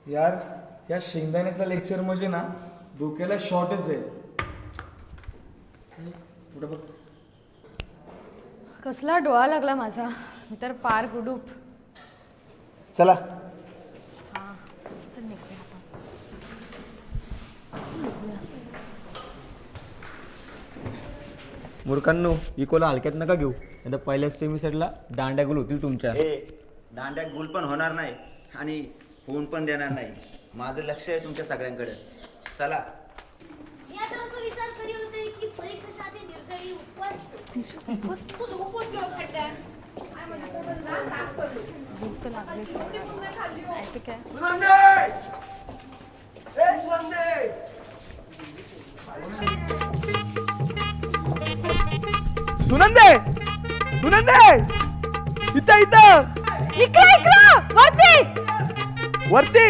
यार या शेंगदाण्याचा लेक्चर म्हणजे ना डोक्याला शॉर्टच आहे. पुढे बघ. कसला डोळा लागला माझा, मी तर पार गुडूप. चला हां चल निघूया आपण. मूर्खांनो इकोला हलक्यात नका घेऊ, नाही पहिल्या सेमीस्टरला दांड्या गुल होतील तुमच्या. दांड्या गुल पण होणार नाही आणि होऊन पण देणार नाही. माझं लक्ष आहे तुमच्या सगळ्यांकडे. चला. मी आता असं विचार करी होते की परीक्षेच्या आधी निर्जळी उपवास तू उपवास केला खड्ड्यास काय म्हणतो भूक तर लागलीच आहे. ठीक आहे. सुनंदे सुनंदे इथं इथं इकडे वरती वरती